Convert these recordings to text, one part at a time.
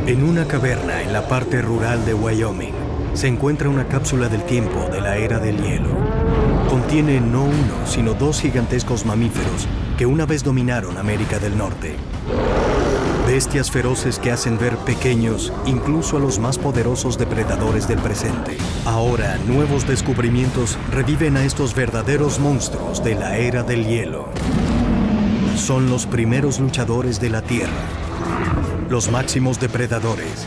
En una caverna en la parte rural de Wyoming se encuentra una cápsula del tiempo de la era del hielo. Contiene no uno, sino dos gigantescos mamíferos que una vez dominaron América del Norte. Bestias feroces que hacen ver pequeños incluso a los más poderosos depredadores del presente. Ahora, nuevos descubrimientos reviven a estos verdaderos monstruos de la era del hielo. Son los primeros luchadores de la Tierra, los máximos depredadores.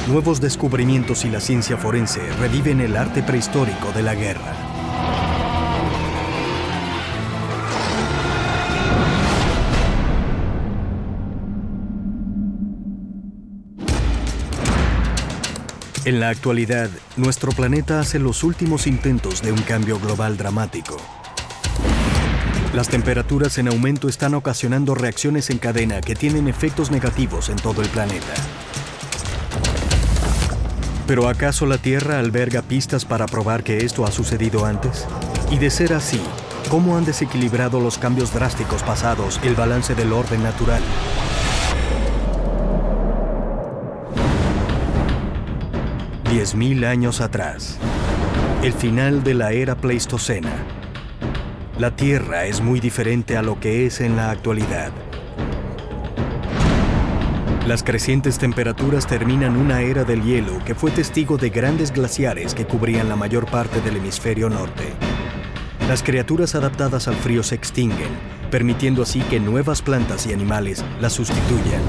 Nuevos descubrimientos y la ciencia forense reviven el arte prehistórico de la guerra. En la actualidad, nuestro planeta hace los últimos intentos de un cambio global dramático. Las temperaturas en aumento están ocasionando reacciones en cadena que tienen efectos negativos en todo el planeta. ¿Pero acaso la Tierra alberga pistas para probar que esto ha sucedido antes? Y de ser así, ¿cómo han desequilibrado los cambios drásticos pasados el balance del orden natural? $10,000 años atrás, el final de la era Pleistocena. La Tierra es muy diferente a lo que es en la actualidad. Las crecientes temperaturas terminan una era del hielo que fue testigo de grandes glaciares que cubrían la mayor parte del hemisferio norte. Las criaturas adaptadas al frío se extinguen, permitiendo así que nuevas plantas y animales las sustituyan.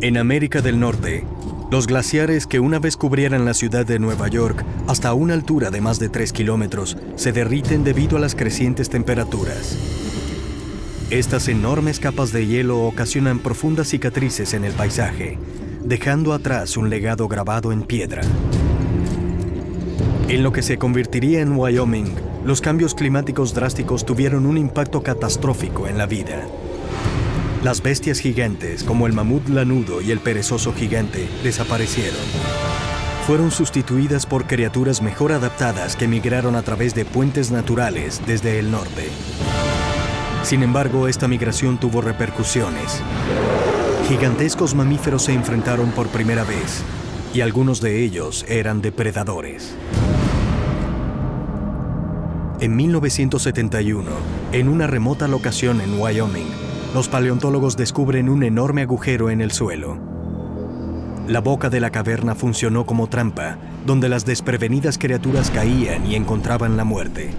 En América del Norte, los glaciares que una vez cubrieran la ciudad de Nueva York hasta una altura de más de 3 kilómetros se derriten debido a las crecientes temperaturas. Estas enormes capas de hielo ocasionan profundas cicatrices en el paisaje, dejando atrás un legado grabado en piedra. En lo que se convertiría en Wyoming, los cambios climáticos drásticos tuvieron un impacto catastrófico en la vida. Las bestias gigantes, como el mamut lanudo y el perezoso gigante, desaparecieron. Fueron sustituidas por criaturas mejor adaptadas que migraron a través de puentes naturales desde el norte. Sin embargo, esta migración tuvo repercusiones. Gigantescos mamíferos se enfrentaron por primera vez, y algunos de ellos eran depredadores. En 1971, en una remota locación en Wyoming, los paleontólogos descubren un enorme agujero en el suelo. La boca de la caverna funcionó como trampa, donde las desprevenidas criaturas caían y encontraban la muerte.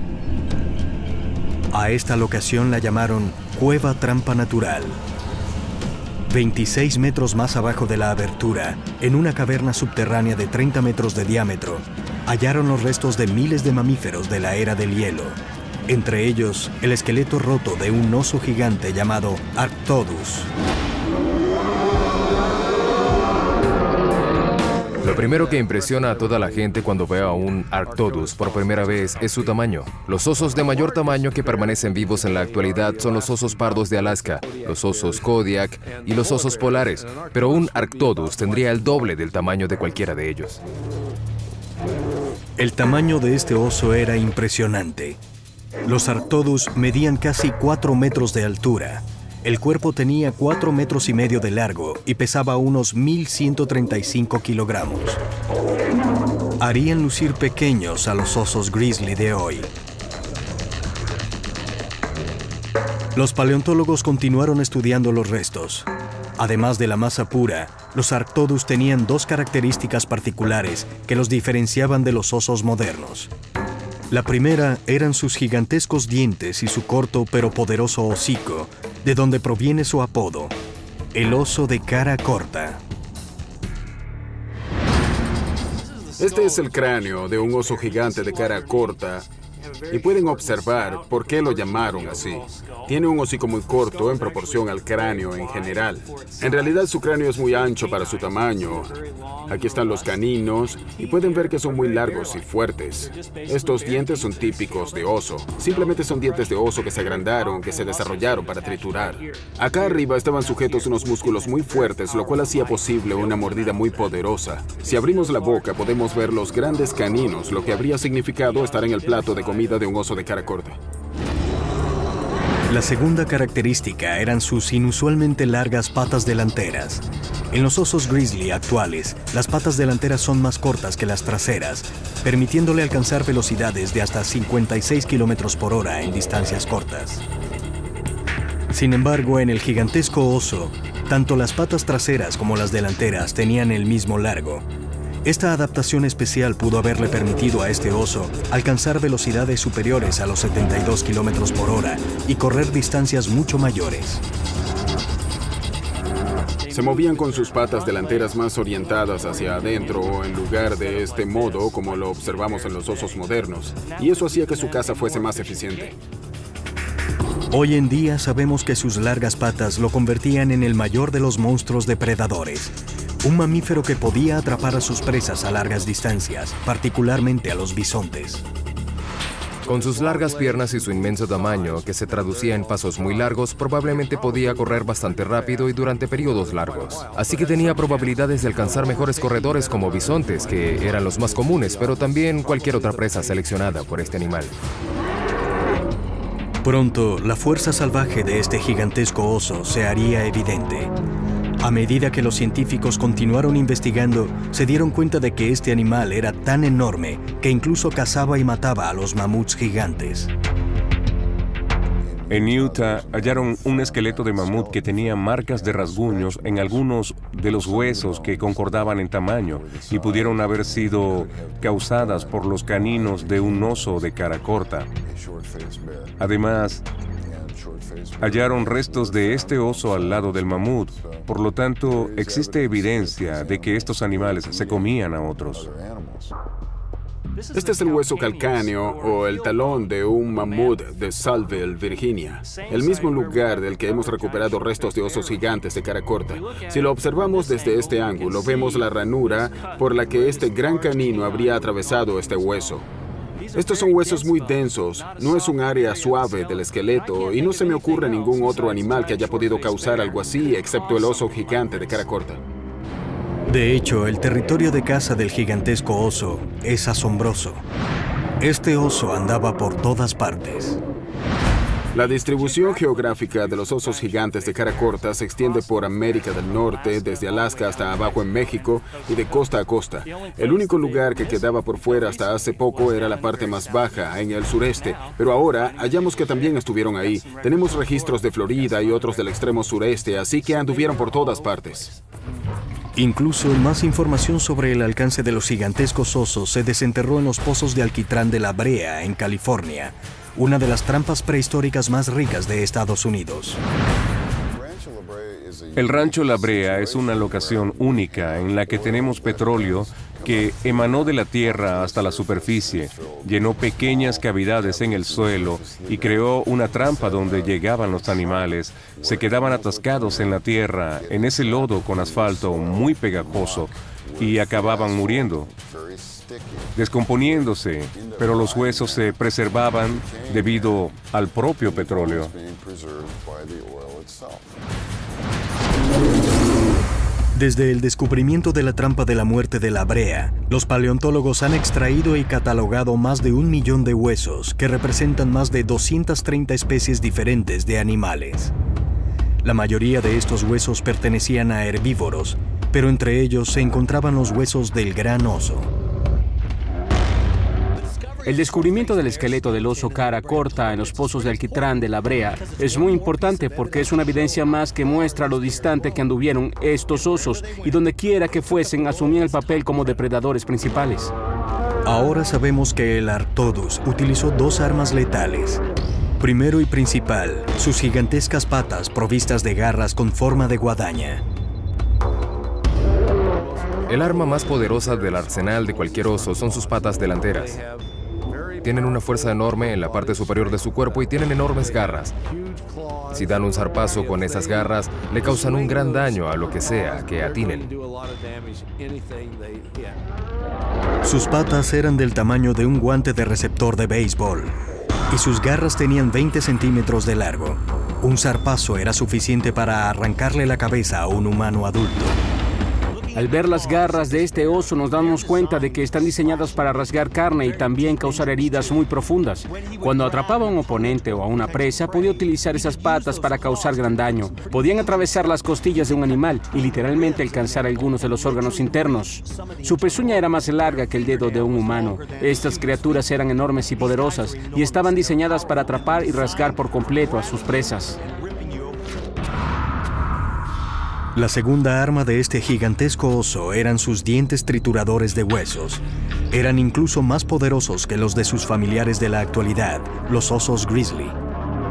A esta locación la llamaron Cueva Trampa Natural. 26 metros más abajo de la abertura, en una caverna subterránea de 30 metros de diámetro, hallaron los restos de miles de mamíferos de la era del hielo. Entre ellos, el esqueleto roto de un oso gigante llamado Arctodus. Lo primero que impresiona a toda la gente cuando ve a un Arctodus por primera vez es su tamaño. Los osos de mayor tamaño que permanecen vivos en la actualidad son los osos pardos de Alaska, los osos Kodiak y los osos polares, pero un Arctodus tendría el doble del tamaño de cualquiera de ellos. El tamaño de este oso era impresionante. Los Arctodus medían casi 4 metros de altura. El cuerpo tenía 4,5 metros de largo y pesaba unos 1,135 kilogramos. Harían lucir pequeños a los osos grizzly de hoy. Los paleontólogos continuaron estudiando los restos. Además de la masa pura, los Arctodus tenían dos características particulares que los diferenciaban de los osos modernos. La primera eran sus gigantescos dientes y su corto pero poderoso hocico, de donde proviene su apodo, el oso de cara corta. Este es el cráneo de un oso gigante de cara corta. Y pueden observar por qué lo llamaron así. Tiene un hocico muy corto en proporción al cráneo en general. En realidad su cráneo es muy ancho para su tamaño. Aquí están los caninos y pueden ver que son muy largos y fuertes. Estos dientes son típicos de oso. Simplemente son dientes de oso que se agrandaron, que se desarrollaron para triturar. Acá arriba estaban sujetos unos músculos muy fuertes, lo cual hacía posible una mordida muy poderosa. Si abrimos la boca podemos ver los grandes caninos, lo que habría significado estar en el plato de comida de un oso de cara corta. La segunda característica eran sus inusualmente largas patas delanteras. En los osos grizzly actuales, las patas delanteras son más cortas que las traseras, permitiéndole alcanzar velocidades de hasta 56 km por hora en distancias cortas. Sin embargo, en el gigantesco oso, tanto las patas traseras como las delanteras tenían el mismo largo. Esta adaptación especial pudo haberle permitido a este oso alcanzar velocidades superiores a los 72 km por hora y correr distancias mucho mayores. Se movían con sus patas delanteras más orientadas hacia adentro o en lugar de este modo como lo observamos en los osos modernos, y eso hacía que su caza fuese más eficiente. Hoy en día sabemos que sus largas patas lo convertían en el mayor de los monstruos depredadores. Un mamífero que podía atrapar a sus presas a largas distancias, particularmente a los bisontes. Con sus largas piernas y su inmenso tamaño, que se traducía en pasos muy largos, probablemente podía correr bastante rápido y durante periodos largos. Así que tenía probabilidades de alcanzar mejores corredores como bisontes, que eran los más comunes, pero también cualquier otra presa seleccionada por este animal. Pronto, la fuerza salvaje de este gigantesco oso se haría evidente. A medida que los científicos continuaron investigando, se dieron cuenta de que este animal era tan enorme que incluso cazaba y mataba a los mamuts gigantes. En Utah hallaron un esqueleto de mamut que tenía marcas de rasguños en algunos de los huesos que concordaban en tamaño y pudieron haber sido causadas por los caninos de un oso de cara corta. Además, hallaron restos de este oso al lado del mamut. Por lo tanto, existe evidencia de que estos animales se comían a otros. Este es el hueso calcáneo o el talón de un mamut de Saltville, Virginia, el mismo lugar del que hemos recuperado restos de osos gigantes de cara corta. Si lo observamos desde este ángulo, vemos la ranura por la que este gran canino habría atravesado este hueso. Estos son huesos muy densos, no es un área suave del esqueleto y no se me ocurre ningún otro animal que haya podido causar algo así excepto el oso gigante de cara corta. De hecho, el territorio de caza del gigantesco oso es asombroso. Este oso andaba por todas partes. La distribución geográfica de los osos gigantes de cara corta se extiende por América del Norte, desde Alaska hasta abajo en México y de costa a costa. El único lugar que quedaba por fuera hasta hace poco era la parte más baja, en el sureste, pero ahora hallamos que también estuvieron ahí. Tenemos registros de Florida y otros del extremo sureste, así que anduvieron por todas partes. Incluso más información sobre el alcance de los gigantescos osos se desenterró en los pozos de alquitrán de La Brea, en California, una de las trampas prehistóricas más ricas de Estados Unidos. El Rancho La Brea es una locación única en la que tenemos petróleo que emanó de la tierra hasta la superficie, llenó pequeñas cavidades en el suelo y creó una trampa donde llegaban los animales, se quedaban atascados en la tierra, en ese lodo con asfalto muy pegajoso, y acababan muriendo, descomponiéndose, pero los huesos se preservaban debido al propio petróleo. Desde el descubrimiento de la trampa de la muerte de La Brea, los paleontólogos han extraído y catalogado más de 1 millón de huesos que representan más de 230 especies diferentes de animales. La mayoría de estos huesos pertenecían a herbívoros, pero entre ellos se encontraban los huesos del gran oso. El descubrimiento del esqueleto del oso cara corta en los pozos de alquitrán de La Brea es muy importante porque es una evidencia más que muestra lo distante que anduvieron estos osos y donde quiera que fuesen asumían el papel como depredadores principales. Ahora sabemos que el Arctodus utilizó 2 armas letales. Primero y principal, sus gigantescas patas provistas de garras con forma de guadaña. El arma más poderosa del arsenal de cualquier oso son sus patas delanteras. Tienen una fuerza enorme en la parte superior de su cuerpo y tienen enormes garras. Si dan un zarpazo con esas garras, le causan un gran daño a lo que sea que atinen. Sus patas eran del tamaño de un guante de receptor de béisbol y sus garras tenían 20 centímetros de largo. Un zarpazo era suficiente para arrancarle la cabeza a un humano adulto. Al ver las garras de este oso nos damos cuenta de que están diseñadas para rasgar carne y también causar heridas muy profundas. Cuando atrapaba a un oponente o a una presa, podía utilizar esas patas para causar gran daño. Podían atravesar las costillas de un animal y literalmente alcanzar algunos de los órganos internos. Su pezuña era más larga que el dedo de un humano. Estas criaturas eran enormes y poderosas y estaban diseñadas para atrapar y rasgar por completo a sus presas. La segunda arma de este gigantesco oso eran sus dientes trituradores de huesos. Eran incluso más poderosos que los de sus familiares de la actualidad, los osos grizzly.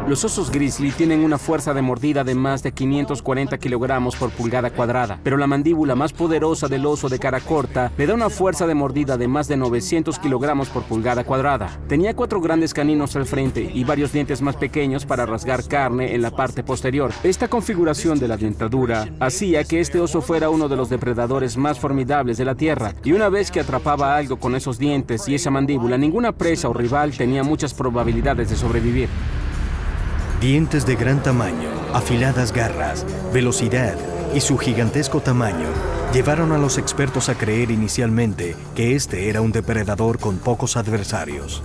Los osos grizzly tienen una fuerza de mordida de más de 540 kilogramos por pulgada cuadrada, pero la mandíbula más poderosa del oso de cara corta le da una fuerza de mordida de más de 900 kilogramos por pulgada cuadrada. Tenía 4 grandes caninos al frente y varios dientes más pequeños para rasgar carne en la parte posterior. Esta configuración de la dentadura hacía que este oso fuera uno de los depredadores más formidables de la Tierra, y una vez que atrapaba algo con esos dientes y esa mandíbula, ninguna presa o rival tenía muchas probabilidades de sobrevivir. Dientes de gran tamaño, afiladas garras, velocidad y su gigantesco tamaño llevaron a los expertos a creer inicialmente que este era un depredador con pocos adversarios.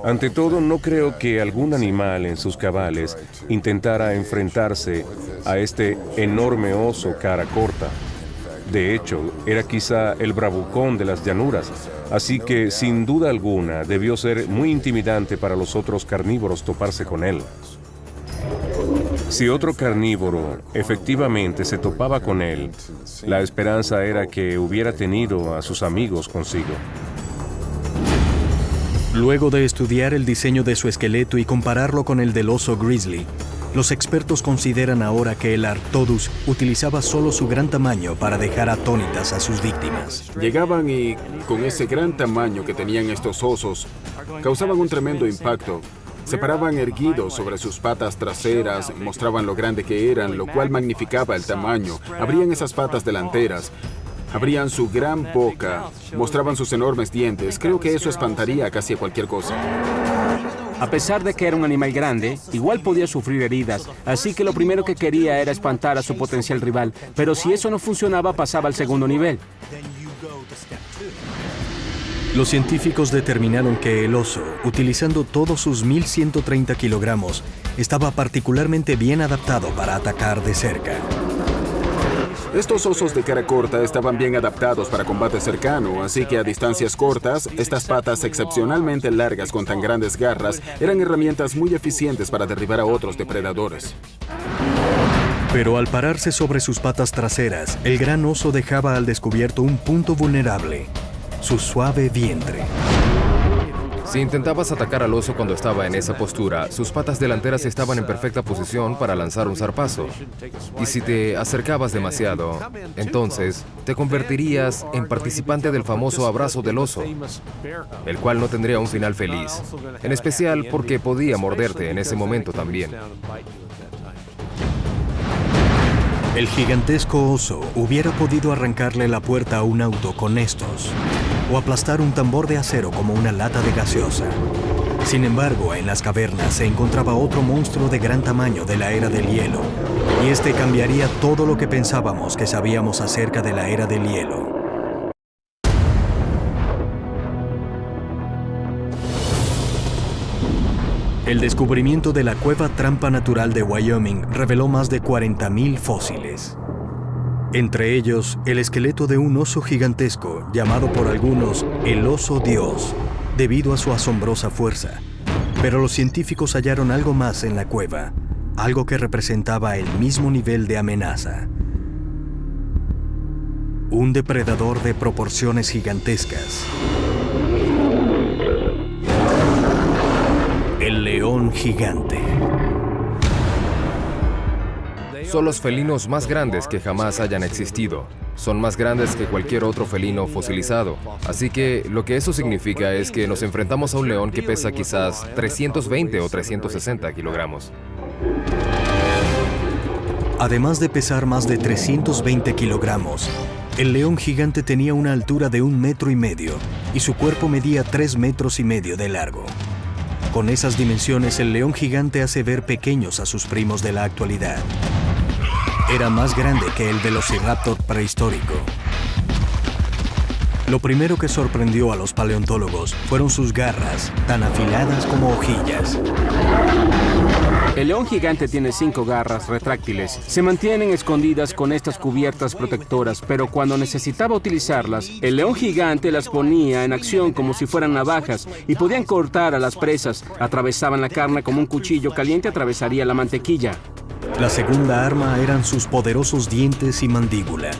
Ante todo, no creo que algún animal en sus cabales intentara enfrentarse a este enorme oso cara corta. De hecho, era quizá el bravucón de las llanuras, así que sin duda alguna debió ser muy intimidante para los otros carnívoros toparse con él. Si otro carnívoro efectivamente se topaba con él, la esperanza era que hubiera tenido a sus amigos consigo. Luego de estudiar el diseño de su esqueleto y compararlo con el del oso grizzly, los expertos consideran ahora que el Arctodus utilizaba solo su gran tamaño para dejar atónitas a sus víctimas. Llegaban y, con ese gran tamaño que tenían estos osos, causaban un tremendo impacto. Se paraban erguidos sobre sus patas traseras, mostraban lo grande que eran, lo cual magnificaba el tamaño. Abrían esas patas delanteras, abrían su gran boca, mostraban sus enormes dientes. Creo que eso espantaría casi a cualquier cosa. A pesar de que era un animal grande, igual podía sufrir heridas, así que lo primero que quería era espantar a su potencial rival. Pero si eso no funcionaba, pasaba al segundo nivel. Los científicos determinaron que el oso, utilizando todos sus 1.130 kilogramos, estaba particularmente bien adaptado para atacar de cerca. Estos osos de cara corta estaban bien adaptados para combate cercano, así que a distancias cortas, estas patas excepcionalmente largas con tan grandes garras eran herramientas muy eficientes para derribar a otros depredadores. Pero al pararse sobre sus patas traseras, el gran oso dejaba al descubierto un punto vulnerable: su suave vientre. Si intentabas atacar al oso cuando estaba en esa postura, sus patas delanteras estaban en perfecta posición para lanzar un zarpazo. Y si te acercabas demasiado, entonces te convertirías en participante del famoso abrazo del oso, el cual no tendría un final feliz, en especial porque podía morderte en ese momento también. El gigantesco oso hubiera podido arrancarle la puerta a un auto con estos, o aplastar un tambor de acero como una lata de gaseosa. Sin embargo, en las cavernas se encontraba otro monstruo de gran tamaño de la era del hielo, y este cambiaría todo lo que pensábamos que sabíamos acerca de la era del hielo. El descubrimiento de la cueva trampa natural de Wyoming reveló más de 40.000 fósiles. Entre ellos, el esqueleto de un oso gigantesco, llamado por algunos el oso Dios, debido a su asombrosa fuerza. Pero los científicos hallaron algo más en la cueva, algo que representaba el mismo nivel de amenaza. Un depredador de proporciones gigantescas. El león gigante. Son los felinos más grandes que jamás hayan existido. Son más grandes que cualquier otro felino fosilizado. Así que lo que eso significa es que nos enfrentamos a un león que pesa quizás 320 o 360 kilogramos. Además de pesar más de 320 kilogramos, el león gigante tenía una altura de 1,5 metros y su cuerpo medía 3,5 metros de largo. Con esas dimensiones, el león gigante hace ver pequeños a sus primos de la actualidad. Era más grande que el velociraptor prehistórico. Lo primero que sorprendió a los paleontólogos fueron sus garras, tan afiladas como hojillas. El león gigante tiene 5 garras retráctiles. Se mantienen escondidas con estas cubiertas protectoras, pero cuando necesitaba utilizarlas, el león gigante las ponía en acción como si fueran navajas y podían cortar a las presas. Atravesaban la carne como un cuchillo caliente atravesaría la mantequilla. La segunda arma eran sus poderosos dientes y mandíbula.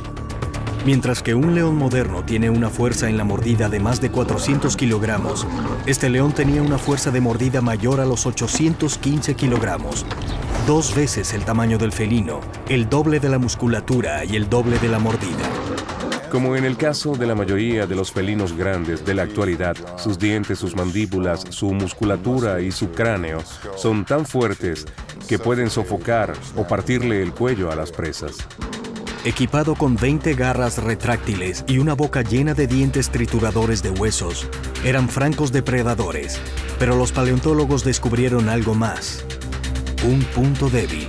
Mientras que un león moderno tiene una fuerza en la mordida de más de 400 kilogramos, este león tenía una fuerza de mordida mayor a los 815 kilogramos. 2 veces el tamaño del felino, el doble de la musculatura y el doble de la mordida. Como en el caso de la mayoría de los felinos grandes de la actualidad, sus dientes, sus mandíbulas, su musculatura y su cráneo son tan fuertes que pueden sofocar o partirle el cuello a las presas. Equipado con 20 garras retráctiles y una boca llena de dientes trituradores de huesos, eran francos depredadores, pero los paleontólogos descubrieron algo más: un punto débil.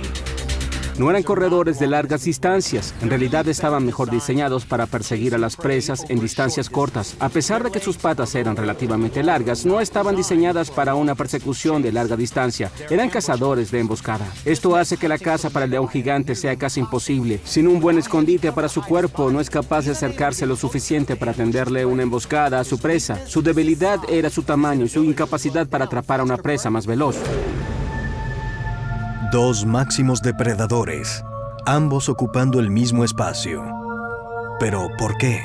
No eran corredores de largas distancias, en realidad estaban mejor diseñados para perseguir a las presas en distancias cortas. A pesar de que sus patas eran relativamente largas, no estaban diseñadas para una persecución de larga distancia. Eran cazadores de emboscada. Esto hace que la caza para el león gigante sea casi imposible. Sin un buen escondite para su cuerpo, no es capaz de acercarse lo suficiente para tenderle una emboscada a su presa. Su debilidad era su tamaño y su incapacidad para atrapar a una presa más veloz. 2 máximos depredadores, ambos ocupando el mismo espacio. ¿Pero por qué?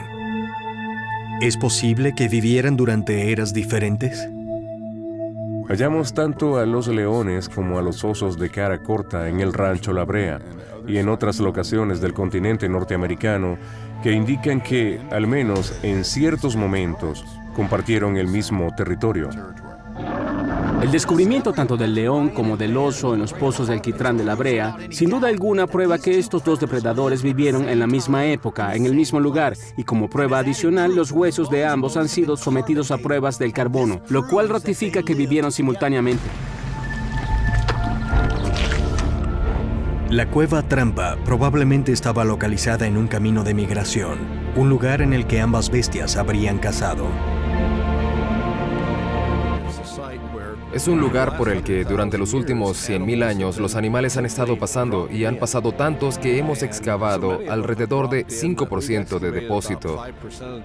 ¿Es posible que vivieran durante eras diferentes? Hallamos tanto a los leones como a los osos de cara corta en el rancho La Brea y en otras locaciones del continente norteamericano que indican que, al menos en ciertos momentos, compartieron el mismo territorio. El descubrimiento tanto del león como del oso en los pozos de alquitrán de La Brea, sin duda alguna prueba que estos 2 depredadores vivieron en la misma época, en el mismo lugar, y como prueba adicional, los huesos de ambos han sido sometidos a pruebas del carbono, lo cual ratifica que vivieron simultáneamente. La cueva trampa probablemente estaba localizada en un camino de migración, un lugar en el que ambas bestias habrían cazado. Es un lugar por el que durante los últimos 100.000 años los animales han estado pasando y han pasado tantos que hemos excavado alrededor de 5% de depósito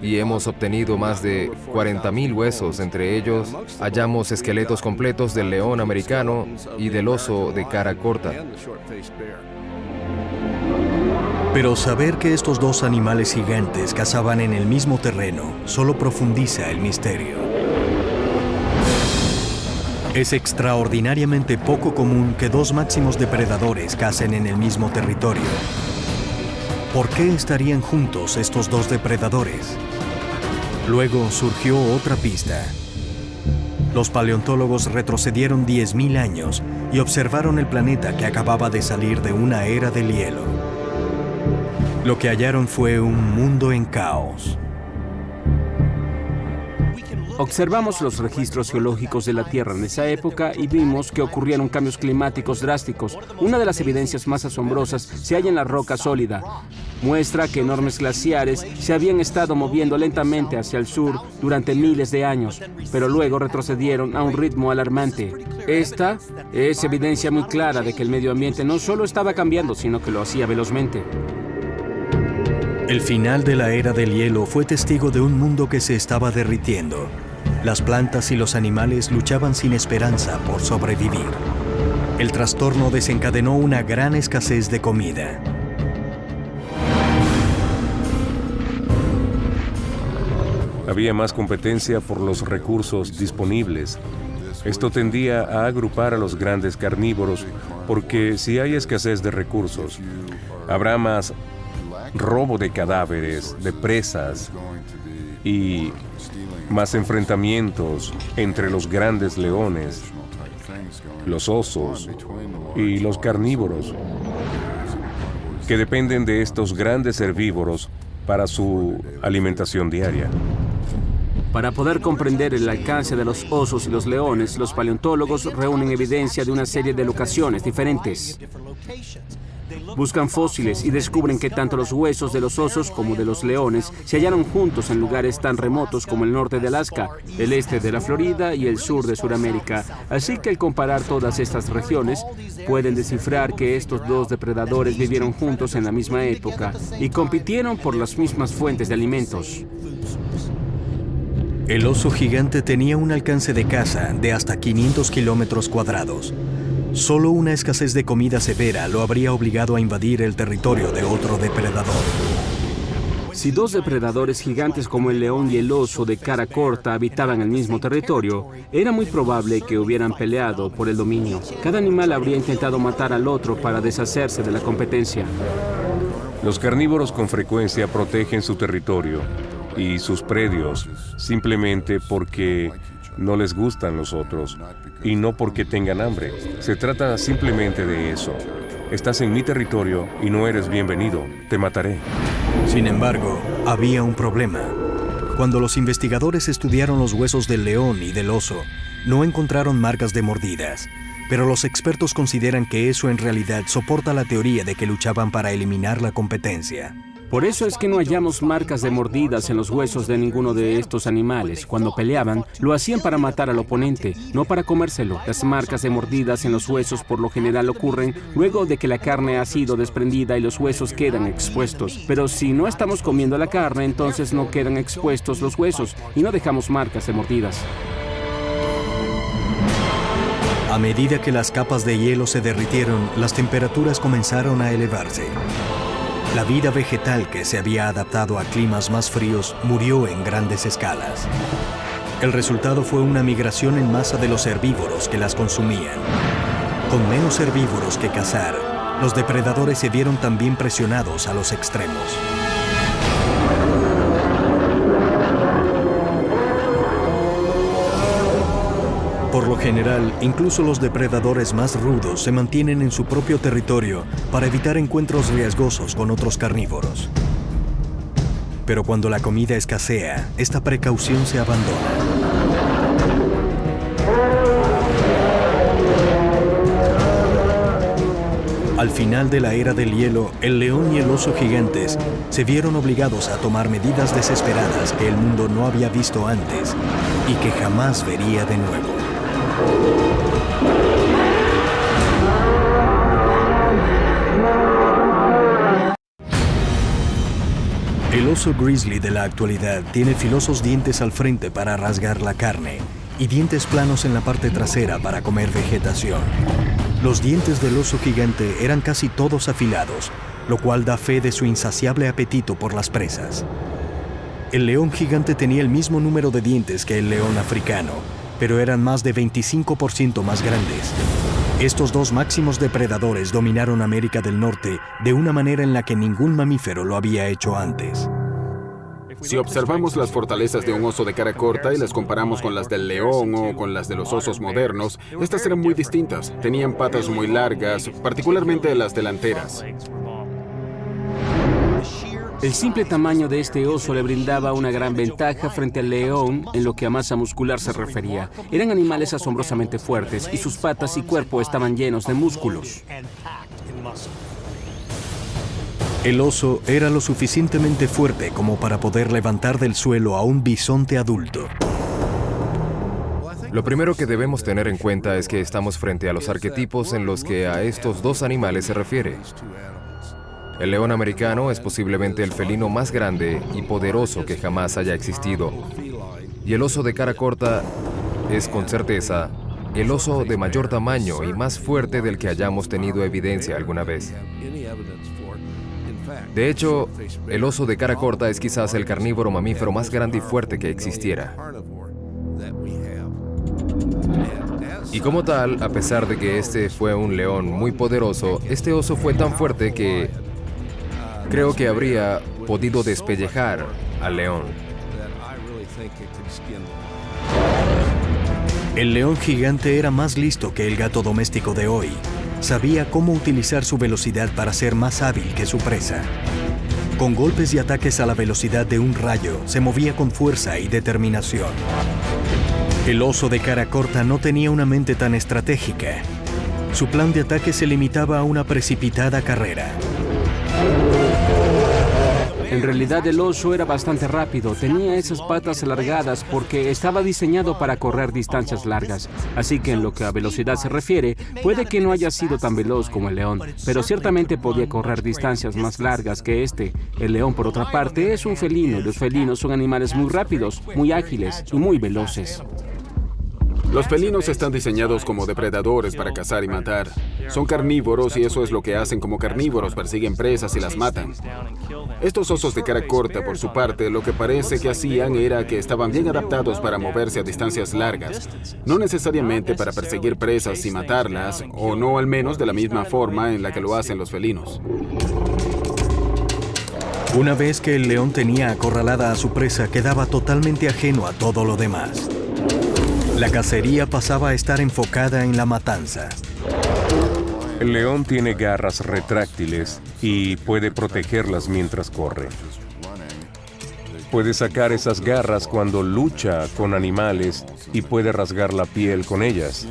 y hemos obtenido más de 40.000 huesos. Entre ellos hallamos esqueletos completos del león americano y del oso de cara corta. Pero saber que estos 2 animales gigantes cazaban en el mismo terreno solo profundiza el misterio. Es extraordinariamente poco común que 2 máximos depredadores cacen en el mismo territorio. ¿Por qué estarían juntos estos 2 depredadores? Luego surgió otra pista. Los paleontólogos retrocedieron 10.000 años y observaron el planeta que acababa de salir de una era del hielo. Lo que hallaron fue un mundo en caos. Observamos los registros geológicos de la Tierra en esa época y vimos que ocurrieron cambios climáticos drásticos. Una de las evidencias más asombrosas se halla en la roca sólida. Muestra que enormes glaciares se habían estado moviendo lentamente hacia el sur durante miles de años, pero luego retrocedieron a un ritmo alarmante. Esta es evidencia muy clara de que el medio ambiente no solo estaba cambiando, sino que lo hacía velozmente. El final de la era del hielo fue testigo de un mundo que se estaba derritiendo. Las plantas y los animales luchaban sin esperanza por sobrevivir. El trastorno desencadenó una gran escasez de comida. Había más competencia por los recursos disponibles. Esto tendía a agrupar a los grandes carnívoros, porque si hay escasez de recursos, habrá más robo de cadáveres, de presas y más enfrentamientos entre los grandes leones, los osos y los carnívoros, que dependen de estos grandes herbívoros para su alimentación diaria. Para poder comprender el alcance de los osos y los leones, los paleontólogos reúnen evidencia de una serie de locaciones diferentes. Buscan fósiles y descubren que tanto los huesos de los osos como de los leones se hallaron juntos en lugares tan remotos como el norte de Alaska, el este de la Florida y el sur de Sudamérica. Así que al comparar todas estas regiones, pueden descifrar que estos dos depredadores vivieron juntos en la misma época y compitieron por las mismas fuentes de alimentos. El oso gigante tenía un alcance de caza de hasta 500 kilómetros cuadrados. Solo una escasez de comida severa lo habría obligado a invadir el territorio de otro depredador. Si dos depredadores gigantes como el león y el oso de cara corta habitaban el mismo territorio, era muy probable que hubieran peleado por el dominio. Cada animal habría intentado matar al otro para deshacerse de la competencia. Los carnívoros con frecuencia protegen su territorio y sus predios simplemente porque no les gustan los otros y no porque tengan hambre. Se trata simplemente de eso. Estás en mi territorio y no eres bienvenido. Te mataré. Sin embargo, había un problema. Cuando los investigadores estudiaron los huesos del león y del oso, no encontraron marcas de mordidas. Pero los expertos consideran que eso en realidad soporta la teoría de que luchaban para eliminar la competencia. Por eso es que no hallamos marcas de mordidas en los huesos de ninguno de estos animales. Cuando peleaban, lo hacían para matar al oponente, no para comérselo. Las marcas de mordidas en los huesos por lo general ocurren luego de que la carne ha sido desprendida y los huesos quedan expuestos. Pero si no estamos comiendo la carne, entonces no quedan expuestos los huesos y no dejamos marcas de mordidas. A medida que las capas de hielo se derritieron, las temperaturas comenzaron a elevarse. La vida vegetal que se había adaptado a climas más fríos murió en grandes escalas. El resultado fue una migración en masa de los herbívoros que las consumían. Con menos herbívoros que cazar, los depredadores se vieron también presionados a los extremos. Por lo general, incluso los depredadores más rudos se mantienen en su propio territorio para evitar encuentros riesgosos con otros carnívoros. Pero cuando la comida escasea, esta precaución se abandona. Al final de la era del hielo, el león y el oso gigantes se vieron obligados a tomar medidas desesperadas que el mundo no había visto antes y que jamás vería de nuevo. El oso grizzly de la actualidad tiene filosos dientes al frente para rasgar la carne y dientes planos en la parte trasera para comer vegetación. Los dientes del oso gigante eran casi todos afilados, lo cual da fe de su insaciable apetito por las presas. El león gigante tenía el mismo número de dientes que el león africano, pero eran más de 25% más grandes. Estos dos máximos depredadores dominaron América del Norte de una manera en la que ningún mamífero lo había hecho antes. Si observamos las fortalezas de un oso de cara corta y las comparamos con las del león o con las de los osos modernos, estas eran muy distintas. Tenían patas muy largas, particularmente las delanteras. El simple tamaño de este oso le brindaba una gran ventaja frente al león en lo que a masa muscular se refería. Eran animales asombrosamente fuertes y sus patas y cuerpo estaban llenos de músculos. El oso era lo suficientemente fuerte como para poder levantar del suelo a un bisonte adulto. Lo primero que debemos tener en cuenta es que estamos frente a los arquetipos en los que a estos dos animales se refiere. El león americano es posiblemente el felino más grande y poderoso que jamás haya existido. Y el oso de cara corta es, con certeza, el oso de mayor tamaño y más fuerte del que hayamos tenido evidencia alguna vez. De hecho, el oso de cara corta es quizás el carnívoro mamífero más grande y fuerte que existiera. Y como tal, a pesar de que este fue un león muy poderoso, este oso fue tan fuerte que creo que habría podido despellejar al león. El león gigante era más listo que el gato doméstico de hoy. Sabía cómo utilizar su velocidad para ser más hábil que su presa. Con golpes y ataques a la velocidad de un rayo, se movía con fuerza y determinación. El oso de cara corta no tenía una mente tan estratégica. Su plan de ataque se limitaba a una precipitada carrera. En realidad el oso era bastante rápido, tenía esas patas alargadas porque estaba diseñado para correr distancias largas. Así que en lo que a velocidad se refiere, puede que no haya sido tan veloz como el león, pero ciertamente podía correr distancias más largas que este. El león, por otra parte, es un felino y los felinos son animales muy rápidos, muy ágiles y muy veloces. Los felinos están diseñados como depredadores para cazar y matar. Son carnívoros y eso es lo que hacen como carnívoros, persiguen presas y las matan. Estos osos de cara corta, por su parte, lo que parece que hacían era que estaban bien adaptados para moverse a distancias largas. No necesariamente para perseguir presas y matarlas, o no al menos de la misma forma en la que lo hacen los felinos. Una vez que el león tenía acorralada a su presa, quedaba totalmente ajeno a todo lo demás. La cacería pasaba a estar enfocada en la matanza. El león tiene garras retráctiles y puede protegerlas mientras corre. Puede sacar esas garras cuando lucha con animales y puede rasgar la piel con ellas.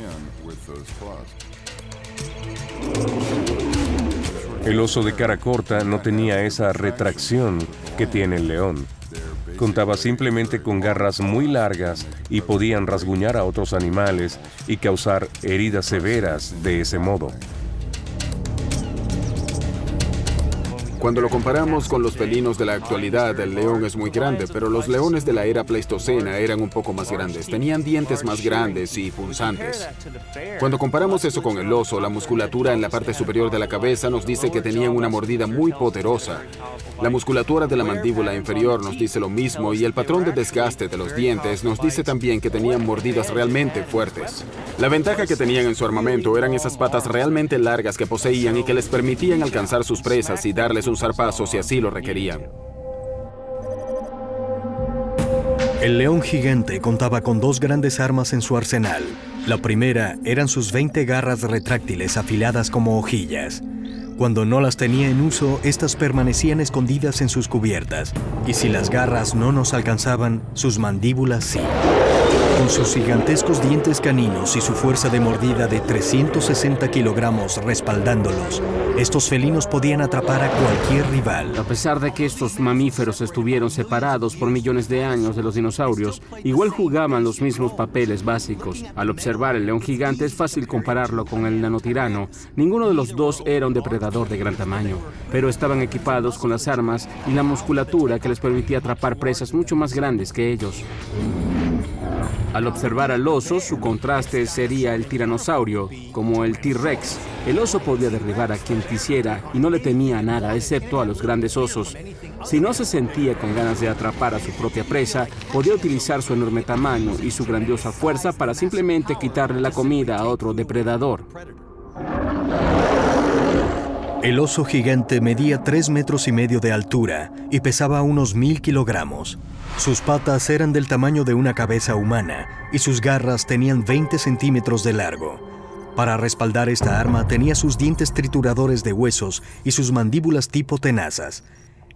El oso de cara corta no tenía esa retracción que tiene el león. Contaba simplemente con garras muy largas y podían rasguñar a otros animales y causar heridas severas de ese modo. Cuando lo comparamos con los felinos de la actualidad, el león es muy grande, pero los leones de la era Pleistocena eran un poco más grandes. Tenían dientes más grandes y punzantes. Cuando comparamos eso con el oso, la musculatura en la parte superior de la cabeza nos dice que tenían una mordida muy poderosa. La musculatura de la mandíbula inferior nos dice lo mismo y el patrón de desgaste de los dientes nos dice también que tenían mordidas realmente fuertes. La ventaja que tenían en su armamento eran esas patas realmente largas que poseían y que les permitían alcanzar sus presas y darles un zarpazo si así lo requerían. El león gigante contaba con dos grandes armas en su arsenal. La primera eran sus 20 garras retráctiles afiladas como hojillas. Cuando no las tenía en uso, estas permanecían escondidas en sus cubiertas, y si las garras no nos alcanzaban, sus mandíbulas sí. Con sus gigantescos dientes caninos y su fuerza de mordida de 360 kilogramos respaldándolos, estos felinos podían atrapar a cualquier rival. A pesar de que estos mamíferos estuvieron separados por millones de años de los dinosaurios, igual jugaban los mismos papeles básicos. Al observar el león gigante es fácil compararlo con el nanotirano. Ninguno de los dos era un depredador de gran tamaño, pero estaban equipados con las armas y la musculatura que les permitía atrapar presas mucho más grandes que ellos. Al observar al oso, su contraste sería el tiranosaurio, como el T-Rex. El oso podía derribar a quien quisiera y no le temía a nada, excepto a los grandes osos. Si no se sentía con ganas de atrapar a su propia presa, podía utilizar su enorme tamaño y su grandiosa fuerza para simplemente quitarle la comida a otro depredador. El oso gigante medía 3,5 metros de altura y pesaba unos 1,000 kilogramos. Sus patas eran del tamaño de una cabeza humana y sus garras tenían 20 centímetros de largo. Para respaldar esta arma tenía sus dientes trituradores de huesos y sus mandíbulas tipo tenazas.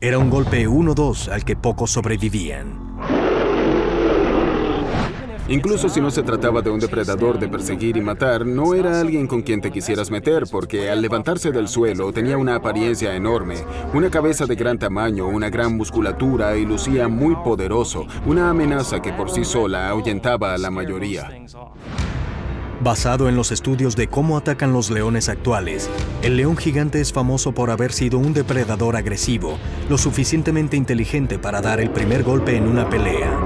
Era un golpe 1-2 al que pocos sobrevivían. Incluso si no se trataba de un depredador de perseguir y matar, no era alguien con quien te quisieras meter, porque al levantarse del suelo tenía una apariencia enorme, una cabeza de gran tamaño, una gran musculatura y lucía muy poderoso, una amenaza que por sí sola ahuyentaba a la mayoría. Basado en los estudios de cómo atacan los leones actuales, el león gigante es famoso por haber sido un depredador agresivo, lo suficientemente inteligente para dar el primer golpe en una pelea.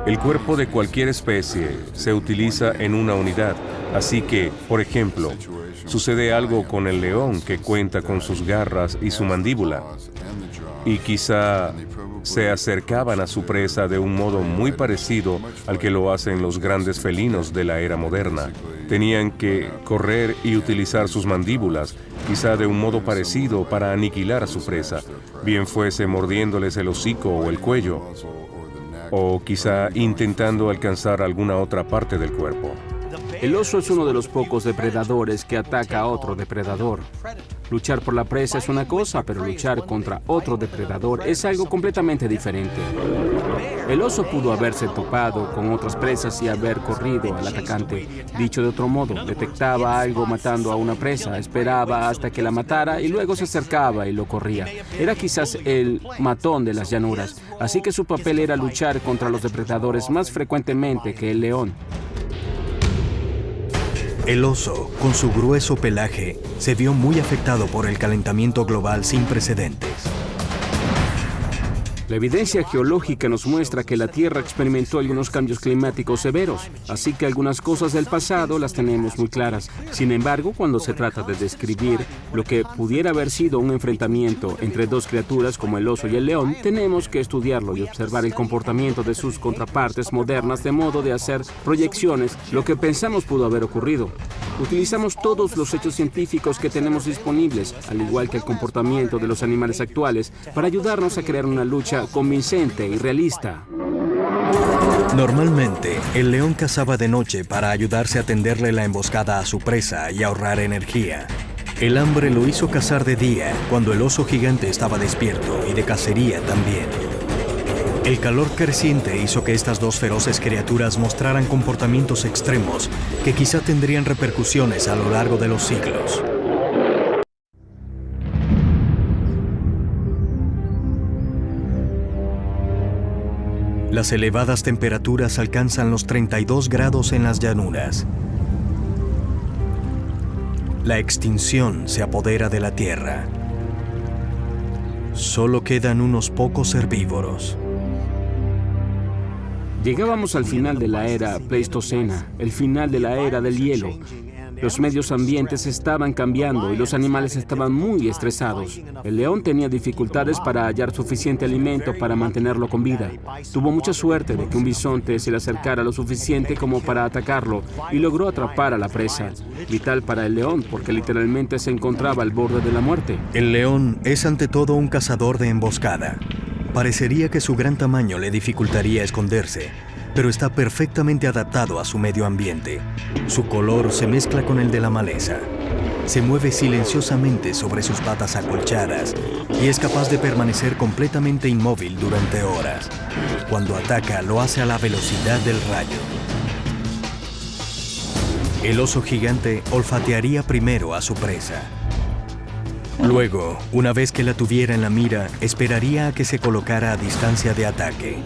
El cuerpo de cualquier especie se utiliza en una unidad, así que, por ejemplo, sucede algo con el león que cuenta con sus garras y su mandíbula, y quizá se acercaban a su presa de un modo muy parecido al que lo hacen los grandes felinos de la era moderna. Tenían que correr y utilizar sus mandíbulas, quizá de un modo parecido para aniquilar a su presa, bien fuese mordiéndoles el hocico o el cuello, o quizá intentando alcanzar alguna otra parte del cuerpo. El oso es uno de los pocos depredadores que ataca a otro depredador. Luchar por la presa es una cosa, pero luchar contra otro depredador es algo completamente diferente. El oso pudo haberse topado con otras presas y haber corrido al atacante. Dicho de otro modo, detectaba algo matando a una presa, esperaba hasta que la matara y luego se acercaba y lo corría. Era quizás el matón de las llanuras, así que su papel era luchar contra los depredadores más frecuentemente que el león. El oso, con su grueso pelaje, se vio muy afectado por el calentamiento global sin precedentes. La evidencia geológica nos muestra que la Tierra experimentó algunos cambios climáticos severos, así que algunas cosas del pasado las tenemos muy claras. Sin embargo, cuando se trata de describir lo que pudiera haber sido un enfrentamiento entre dos criaturas como el oso y el león, tenemos que estudiarlo y observar el comportamiento de sus contrapartes modernas de modo de hacer proyecciones lo que pensamos pudo haber ocurrido. Utilizamos todos los hechos científicos que tenemos disponibles, al igual que el comportamiento de los animales actuales, para ayudarnos a crear una lucha convincente y realista. Normalmente, el león cazaba de noche para ayudarse a tenderle la emboscada a su presa y ahorrar energía. El hambre lo hizo cazar de día, cuando el oso gigante estaba despierto, y de cacería también. El calor creciente hizo que estas dos feroces criaturas mostraran comportamientos extremos que quizá tendrían repercusiones a lo largo de los siglos. Las elevadas temperaturas alcanzan los 32 grados en las llanuras. La extinción se apodera de la Tierra. Solo quedan unos pocos herbívoros. Llegábamos al final de la era Pleistocena, el final de la era del hielo. Los medios ambientes estaban cambiando y los animales estaban muy estresados. El león tenía dificultades para hallar suficiente alimento para mantenerlo con vida. Tuvo mucha suerte de que un bisonte se le acercara lo suficiente como para atacarlo y logró atrapar a la presa. Vital para el león porque literalmente se encontraba al borde de la muerte. El león es ante todo un cazador de emboscada. Parecería que su gran tamaño le dificultaría esconderse, pero está perfectamente adaptado a su medio ambiente. Su color se mezcla con el de la maleza. Se mueve silenciosamente sobre sus patas acolchadas y es capaz de permanecer completamente inmóvil durante horas. Cuando ataca, lo hace a la velocidad del rayo. El oso gigante olfatearía primero a su presa. Luego, una vez que la tuviera en la mira, esperaría a que se colocara a distancia de ataque.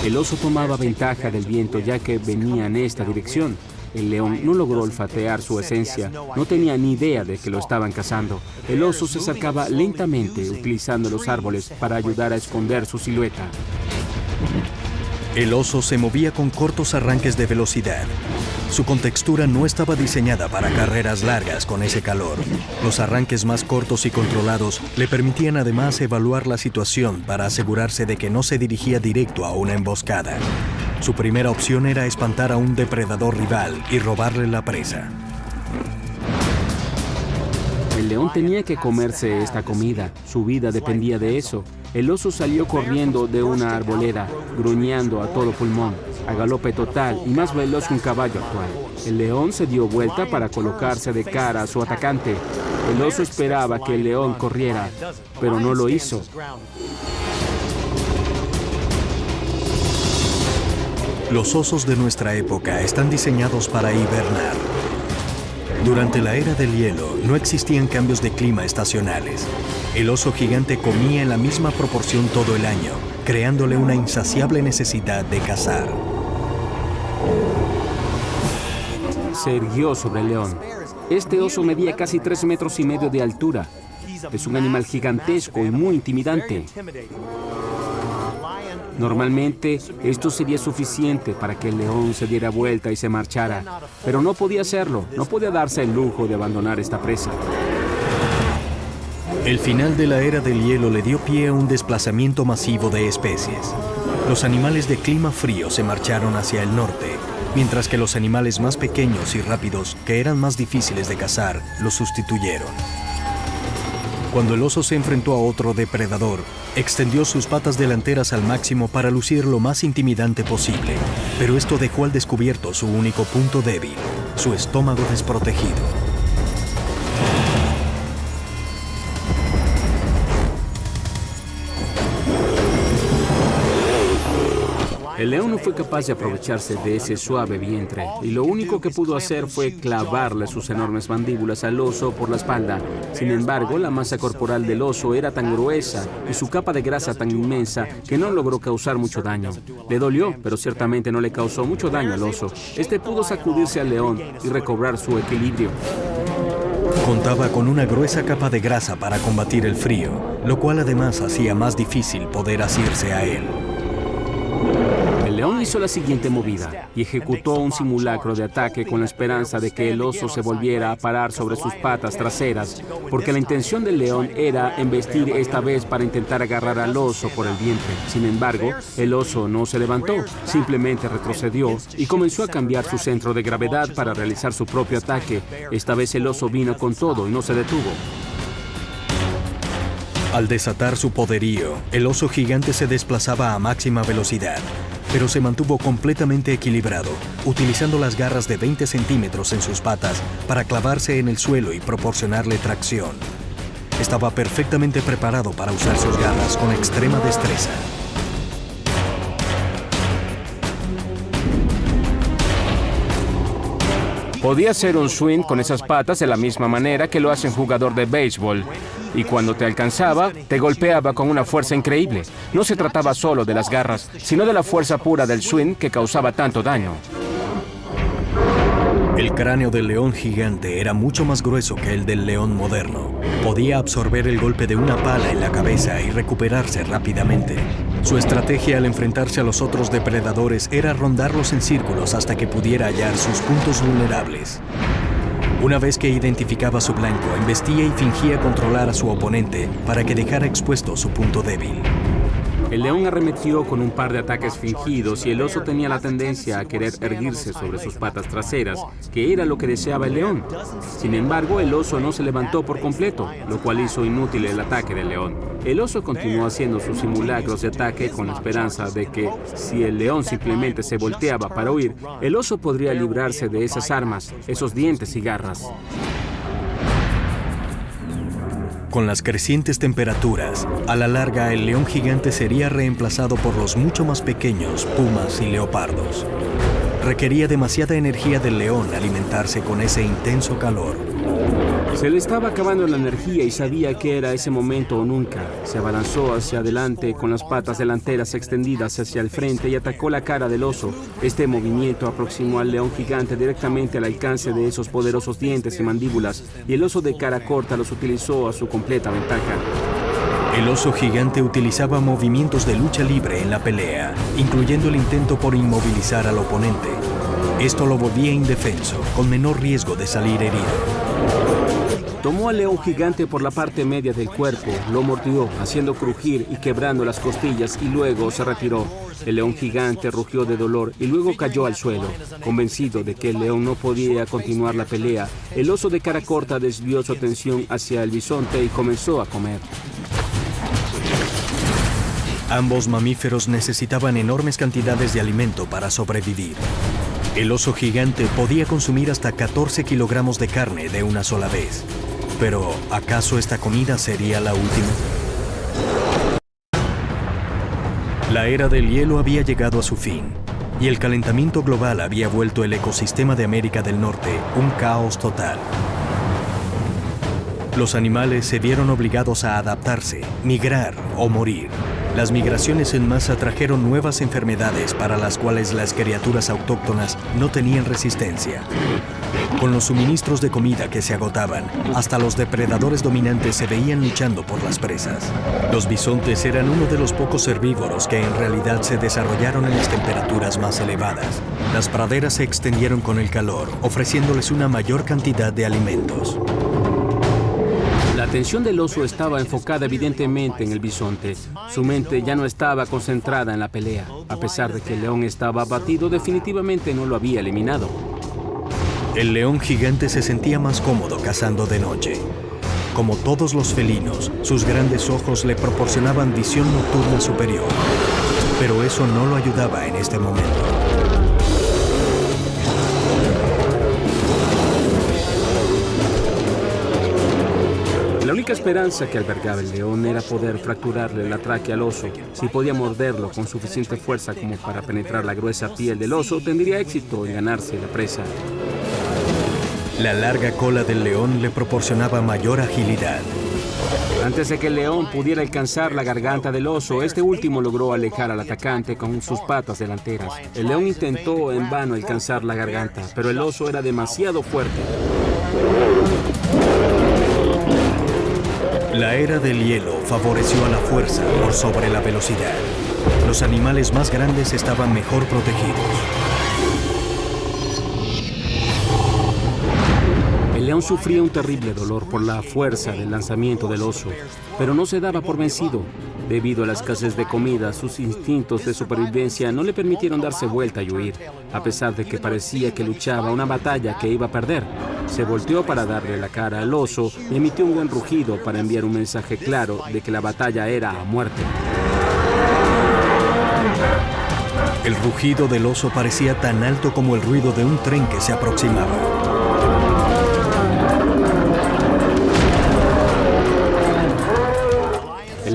El oso tomaba ventaja del viento ya que venía en esta dirección. El león no logró olfatear su esencia, no tenía ni idea de que lo estaban cazando. El oso se acercaba lentamente, utilizando los árboles para ayudar a esconder su silueta. El oso se movía con cortos arranques de velocidad. Su contextura no estaba diseñada para carreras largas con ese calor. Los arranques más cortos y controlados le permitían además evaluar la situación para asegurarse de que no se dirigía directo a una emboscada. Su primera opción era espantar a un depredador rival y robarle la presa. El león tenía que comerse esta comida, su vida dependía de eso. El oso salió corriendo de una arboleda, gruñendo a todo pulmón, a galope total y más veloz que un caballo actual. El león se dio vuelta para colocarse de cara a su atacante. El oso esperaba que el león corriera, pero no lo hizo. Los osos de nuestra época están diseñados para hibernar. Durante la era del hielo no existían cambios de clima estacionales. El oso gigante comía en la misma proporción todo el año, creándole una insaciable necesidad de cazar. Se irguió sobre el león. Este oso medía casi 3,5 metros de altura. Es un animal gigantesco y muy intimidante. Normalmente, esto sería suficiente para que el león se diera vuelta y se marchara, pero no podía hacerlo, no podía darse el lujo de abandonar esta presa. El final de la era del hielo le dio pie a un desplazamiento masivo de especies. Los animales de clima frío se marcharon hacia el norte, mientras que los animales más pequeños y rápidos, que eran más difíciles de cazar, los sustituyeron. Cuando el oso se enfrentó a otro depredador, extendió sus patas delanteras al máximo para lucir lo más intimidante posible, pero esto dejó al descubierto su único punto débil, su estómago desprotegido. El león no fue capaz de aprovecharse de ese suave vientre y lo único que pudo hacer fue clavarle sus enormes mandíbulas al oso por la espalda. Sin embargo, la masa corporal del oso era tan gruesa y su capa de grasa tan inmensa que no logró causar mucho daño. Le dolió, pero ciertamente no le causó mucho daño al oso. Este pudo sacudirse al león y recobrar su equilibrio. Contaba con una gruesa capa de grasa para combatir el frío, lo cual además hacía más difícil poder asirse a él. El león hizo la siguiente movida y ejecutó un simulacro de ataque con la esperanza de que el oso se volviera a parar sobre sus patas traseras, porque la intención del león era embestir esta vez para intentar agarrar al oso por el vientre. Sin embargo, el oso no se levantó, simplemente retrocedió y comenzó a cambiar su centro de gravedad para realizar su propio ataque. Esta vez el oso vino con todo y no se detuvo. Al desatar su poderío, el oso gigante se desplazaba a máxima velocidad, pero se mantuvo completamente equilibrado, utilizando las garras de 20 centímetros en sus patas para clavarse en el suelo y proporcionarle tracción. Estaba perfectamente preparado para usar sus garras con extrema destreza. Podía hacer un swing con esas patas de la misma manera que lo hace un jugador de béisbol. Y cuando te alcanzaba, te golpeaba con una fuerza increíble. No se trataba solo de las garras, sino de la fuerza pura del swing que causaba tanto daño. El cráneo del león gigante era mucho más grueso que el del león moderno. Podía absorber el golpe de una pala en la cabeza y recuperarse rápidamente. Su estrategia al enfrentarse a los otros depredadores era rondarlos en círculos hasta que pudiera hallar sus puntos vulnerables. Una vez que identificaba su blanco, embestía y fingía controlar a su oponente para que dejara expuesto su punto débil. El león arremetió con un par de ataques fingidos y el oso tenía la tendencia a querer erguirse sobre sus patas traseras, que era lo que deseaba el león. Sin embargo, el oso no se levantó por completo, lo cual hizo inútil el ataque del león. El oso continuó haciendo sus simulacros de ataque con la esperanza de que, si el león simplemente se volteaba para huir, el oso podría librarse de esas armas, esos dientes y garras. Con las crecientes temperaturas, a la larga el león gigante sería reemplazado por los mucho más pequeños pumas y leopardos. Requería demasiada energía del león alimentarse con ese intenso calor. Se le estaba acabando la energía y sabía que era ese momento o nunca. Se abalanzó hacia adelante con las patas delanteras extendidas hacia el frente y atacó la cara del oso. Este movimiento aproximó al león gigante directamente al alcance de esos poderosos dientes y mandíbulas, y el oso de cara corta los utilizó a su completa ventaja. El oso gigante utilizaba movimientos de lucha libre en la pelea, incluyendo el intento por inmovilizar al oponente. Esto lo volvía indefenso, con menor riesgo de salir herido. Tomó al león gigante por la parte media del cuerpo, lo mordió, haciendo crujir y quebrando las costillas, y luego se retiró. El león gigante rugió de dolor y luego cayó al suelo. Convencido de que el león no podía continuar la pelea, el oso de cara corta desvió su atención hacia el bisonte y comenzó a comer. Ambos mamíferos necesitaban enormes cantidades de alimento para sobrevivir. El oso gigante podía consumir hasta 14 kilogramos de carne de una sola vez. Pero, ¿acaso esta comida sería la última? La era del hielo había llegado a su fin, y el calentamiento global había vuelto el ecosistema de América del Norte un caos total. Los animales se vieron obligados a adaptarse, migrar o morir. Las migraciones en masa trajeron nuevas enfermedades para las cuales las criaturas autóctonas no tenían resistencia. Con los suministros de comida que se agotaban, hasta los depredadores dominantes se veían luchando por las presas. Los bisontes eran uno de los pocos herbívoros que en realidad se desarrollaron en las temperaturas más elevadas. Las praderas se extendieron con el calor, ofreciéndoles una mayor cantidad de alimentos. La atención del oso estaba enfocada evidentemente en el bisonte. Su mente ya no estaba concentrada en la pelea. A pesar de que el león estaba abatido, definitivamente no lo había eliminado. El león gigante se sentía más cómodo cazando de noche. Como todos los felinos, sus grandes ojos le proporcionaban visión nocturna superior. Pero eso no lo ayudaba en este momento. La única esperanza que albergaba el león era poder fracturarle la tráquea al oso. Si podía morderlo con suficiente fuerza como para penetrar la gruesa piel del oso, tendría éxito en ganarse la presa. La larga cola del león le proporcionaba mayor agilidad. Antes de que el león pudiera alcanzar la garganta del oso, este último logró alejar al atacante con sus patas delanteras. El león intentó en vano alcanzar la garganta, pero el oso era demasiado fuerte. La era del hielo favoreció a la fuerza por sobre la velocidad. Los animales más grandes estaban mejor protegidos. El león sufría un terrible dolor por la fuerza del lanzamiento del oso, pero no se daba por vencido. Debido a la escasez de comida, sus instintos de supervivencia no le permitieron darse vuelta y huir. A pesar de que parecía que luchaba una batalla que iba a perder, se volteó para darle la cara al oso y emitió un buen rugido para enviar un mensaje claro de que la batalla era a muerte. El rugido del oso parecía tan alto como el ruido de un tren que se aproximaba.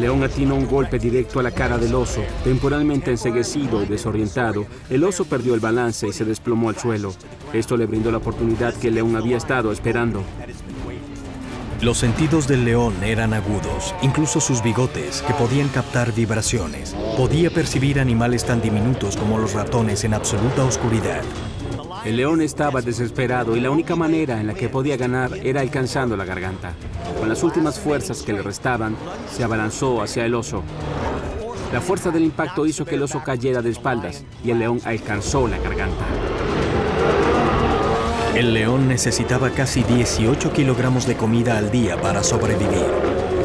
El león atinó un golpe directo a la cara del oso. Temporalmente enceguecido y desorientado, el oso perdió el balance y se desplomó al suelo. Esto le brindó la oportunidad que el león había estado esperando. Los sentidos del león eran agudos, incluso sus bigotes, que podían captar vibraciones. Podía percibir animales tan diminutos como los ratones en absoluta oscuridad. El león estaba desesperado y la única manera en la que podía ganar era alcanzando la garganta. Con las últimas fuerzas que le restaban, se abalanzó hacia el oso. La fuerza del impacto hizo que el oso cayera de espaldas y el león alcanzó la garganta. El león necesitaba casi 18 kilogramos de comida al día para sobrevivir.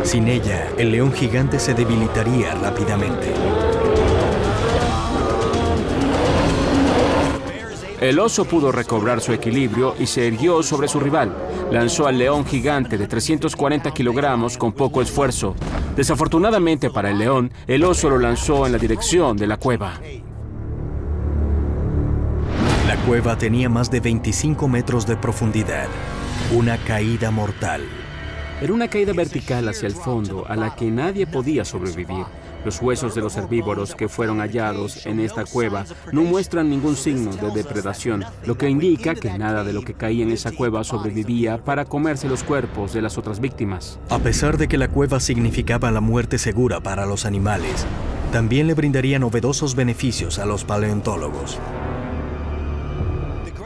Sin ella, el león gigante se debilitaría rápidamente. El oso pudo recobrar su equilibrio y se irguió sobre su rival. Lanzó al león gigante de 340 kilogramos con poco esfuerzo. Desafortunadamente para el león, el oso lo lanzó en la dirección de la cueva. La cueva tenía más de 25 metros de profundidad. Una caída mortal. Era una caída vertical hacia el fondo a la que nadie podía sobrevivir. Los huesos de los herbívoros que fueron hallados en esta cueva no muestran ningún signo de depredación, lo que indica que nada de lo que caía en esa cueva sobrevivía para comerse los cuerpos de las otras víctimas. A pesar de que la cueva significaba la muerte segura para los animales, también le brindaría novedosos beneficios a los paleontólogos.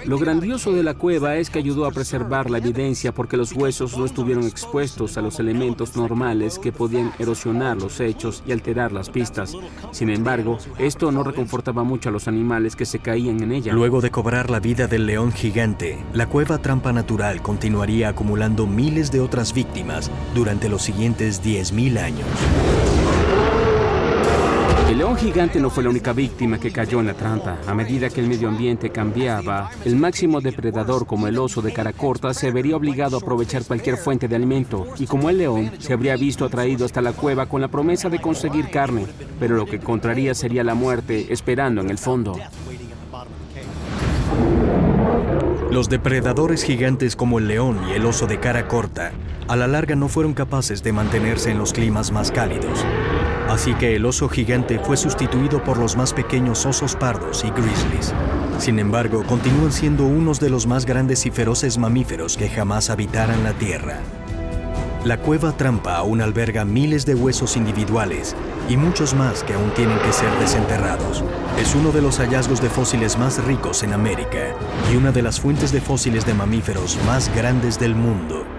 Lo grandioso de la cueva es que ayudó a preservar la evidencia porque los huesos no estuvieron expuestos a los elementos normales que podían erosionar los hechos y alterar las pistas. Sin embargo, esto no reconfortaba mucho a los animales que se caían en ella. Luego de cobrar la vida del león gigante, la cueva trampa natural continuaría acumulando miles de otras víctimas durante los siguientes 10.000 años. El león gigante no fue la única víctima que cayó en la trampa. A medida que el medio ambiente cambiaba, el máximo depredador como el oso de cara corta se vería obligado a aprovechar cualquier fuente de alimento y como el león se habría visto atraído hasta la cueva con la promesa de conseguir carne, pero lo que encontraría sería la muerte esperando en el fondo. Los depredadores gigantes como el león y el oso de cara corta, a la larga no fueron capaces de mantenerse en los climas más cálidos. Así que el oso gigante fue sustituido por los más pequeños osos pardos y grizzlies. Sin embargo, continúan siendo unos de los más grandes y feroces mamíferos que jamás habitaran la Tierra. La cueva trampa aún alberga miles de huesos individuales y muchos más que aún tienen que ser desenterrados. Es uno de los hallazgos de fósiles más ricos en América y una de las fuentes de fósiles de mamíferos más grandes del mundo.